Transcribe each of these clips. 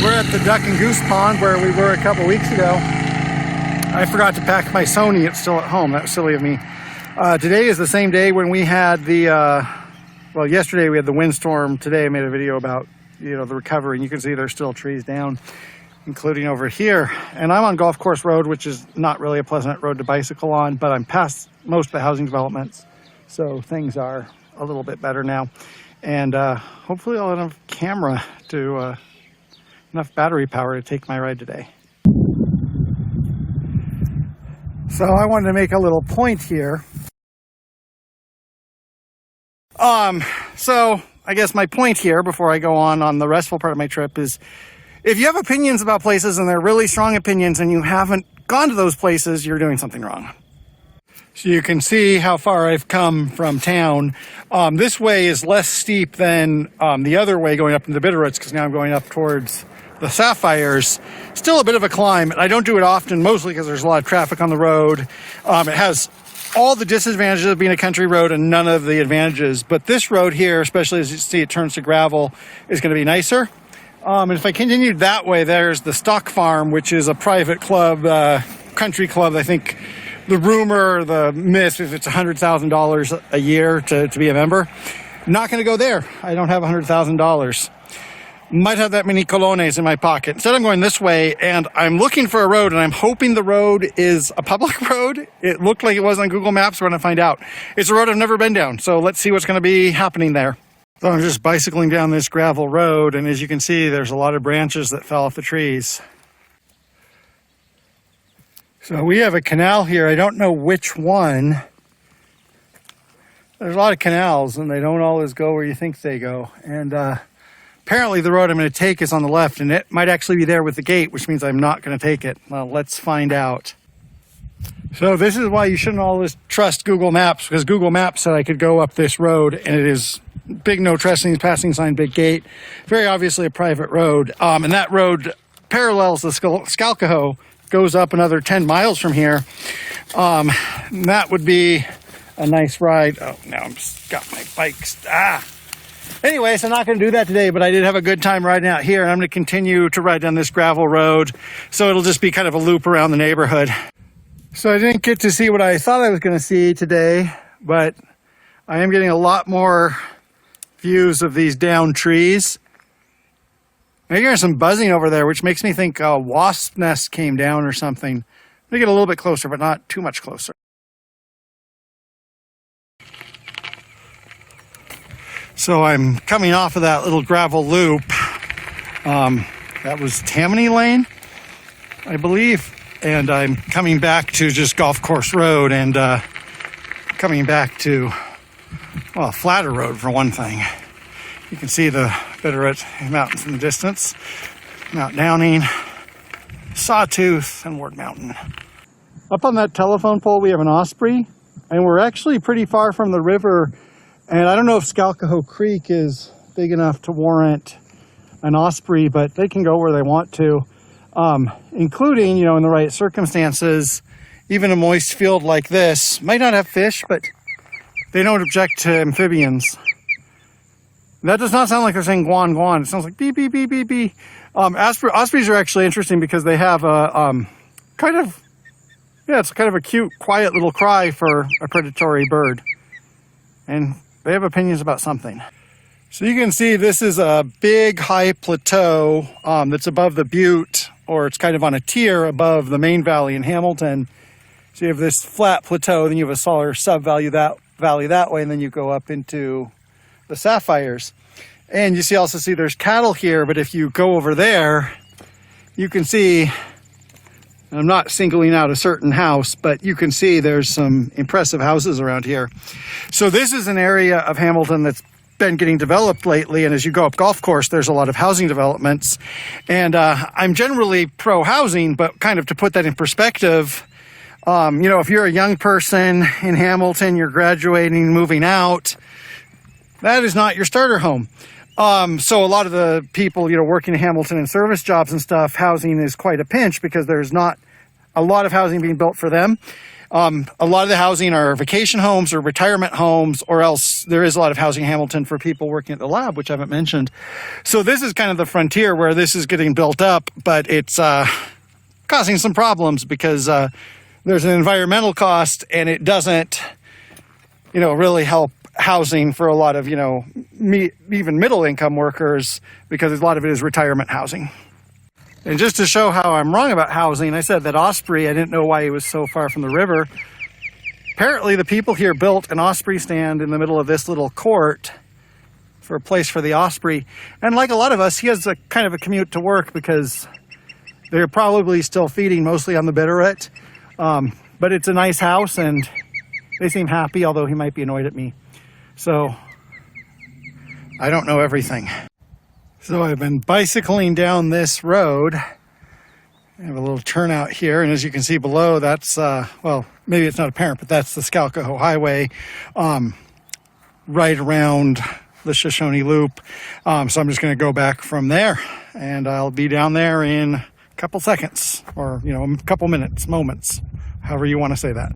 We're at the duck and goose pond where we were a couple weeks ago. I forgot to pack my Sony. It's still at home. That was silly of me. Today is the same day when we had the, well, yesterday we had the windstorm. Today I made a video about, the recovery, and you can see there's still trees down, including over here. And I'm on Golf Course Road, which is not really a pleasant road to bicycle on, but I'm past most of the housing developments. So things are a little bit better now. And hopefully I'll have enough camera to, enough battery power to take my ride today. So I wanted to make a little point here. So I guess my point here before I go on the restful part of my trip is if you have opinions about places and they're really strong opinions and you haven't gone to those places, you're doing something wrong. So you can see how far I've come from town. This way is less steep than the other way going up into the Bitterroots, because now I'm going up towards the Sapphires. Still a bit of a climb. I don't do it often, mostly because there's a lot of traffic on the road. It has all the disadvantages of being a country road and none of the advantages. But this road here, especially as you see it turns to gravel, is going to be nicer. And if I continued that way, there's the Stock Farm, which is a private club, country club. I think the rumor, the myth, if it's $100,000 a year to be a member. Not going to go there. I don't have $100,000. Might have that many colones in my pocket. Instead, I'm going this way, and I'm looking for a road, and I'm hoping the road is a public road. It looked like it was on Google Maps. We're going to find out. It's a road I've never been down, so let's see what's going to be happening there. So I'm just bicycling down this gravel road, and as you can see, there's a lot of branches that fell off the trees. So we have a canal here. I don't know which one. There's a lot of canals, and they don't always go where you think they go. And apparently the road I'm going to take is on the left, and it might actually be there with the gate, which means I'm not going to take it. Well, let's find out. So this is why you shouldn't always trust Google Maps, because Google Maps said I could go up this road, and it is big no trespassing, passing sign, big gate. Very obviously a private road. And that road parallels the Skalkaho, goes up another 10 miles from here. That would be a nice ride. Oh, now I've just got my bikes. Anyways, I'm not going to do that today, but I did have a good time riding out here, and I'm going to continue to ride down this gravel road, so it'll just be kind of a loop around the neighborhood. So I didn't get to see what I thought I was going to see today, but I am getting a lot more views of these downed trees. I hear some buzzing over there, which makes me think a wasp nest came down or something. I'm going to get a little bit closer, but not too much closer. So I'm coming off of that little gravel loop. That was Tammany Lane, I believe. And I'm coming back to just Golf Course Road and coming back to, well, a flatter road for one thing. You can see the Bitterroot Mountains in the distance. Mount Downing, Sawtooth, and Ward Mountain. Up on that telephone pole we have an osprey, and we're actually pretty far from the river. And I don't know if Skalkaho Creek is big enough to warrant an osprey, but they can go where they want to, including, in the right circumstances. Even a moist field like this might not have fish, but they don't object to amphibians. That does not sound like they're saying guan guan. It sounds like beep beep beep beep beep. Ospreys are actually interesting because they have a it's kind of a cute, quiet little cry for a predatory bird. And they have opinions about something. So you can see this is a big high plateau that's above the butte, or it's kind of on a tier above the main valley in Hamilton. So you have this flat plateau, then you have a smaller sub-valley that way, and then you go up into the Sapphires. And you also see there's cattle here, but if you go over there, you can see, I'm not singling out a certain house, but you can see there's some impressive houses around here. So this is an area of Hamilton that's been getting developed lately, and as you go up Golf Course, there's a lot of housing developments. And I'm generally pro-housing, but kind of to put that in perspective, if you're a young person in Hamilton, you're graduating, moving out, that is not your starter home. So a lot of the people, working in Hamilton in service jobs and stuff, housing is quite a pinch because there's not a lot of housing being built for them. A lot of the housing are vacation homes or retirement homes, or else there is a lot of housing in Hamilton for people working at the lab, which I haven't mentioned. So this is kind of the frontier where this is getting built up, but it's causing some problems because there's an environmental cost, and it doesn't, really help housing for a lot of, even middle income workers, because a lot of it is retirement housing. And just to show how I'm wrong about housing, I said that Osprey, I didn't know why he was so far from the river. Apparently the people here built an Osprey stand in the middle of this little court for a place for the Osprey. And like a lot of us, he has a kind of a commute to work because they're probably still feeding mostly on the Bitterroot. But it's a nice house and they seem happy, although he might be annoyed at me. So I don't know everything. So I've been bicycling down this road. I have a little turnout here, and as you can see below, that's, well, maybe it's not apparent, but that's the Scalcoho Highway, right around the Shoshone Loop. So I'm just going to go back from there, and I'll be down there in a couple seconds, or, a couple minutes, moments, however you want to say that.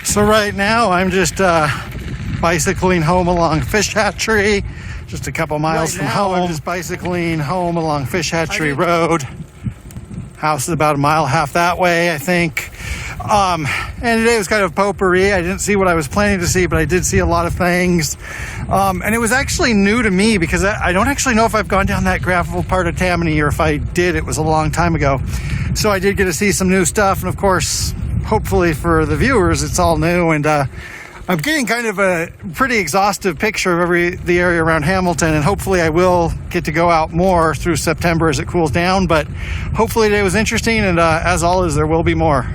So right now I'm just bicycling home along Fish Hatchery, just a couple miles from home. I'm just bicycling home along Fish Hatchery Road. House is about a mile and a half that way, I think. And today was kind of potpourri. I didn't see what I was planning to see, but I did see a lot of things. And it was actually new to me because I don't actually know if I've gone down that gravel part of Tammany, or if I did, it was a long time ago. So I did get to see some new stuff, and of course, hopefully for the viewers, it's all new, and I'm getting kind of a pretty exhaustive picture of the area around Hamilton, and hopefully I will get to go out more through September as it cools down, but hopefully today was interesting, and as always, there will be more.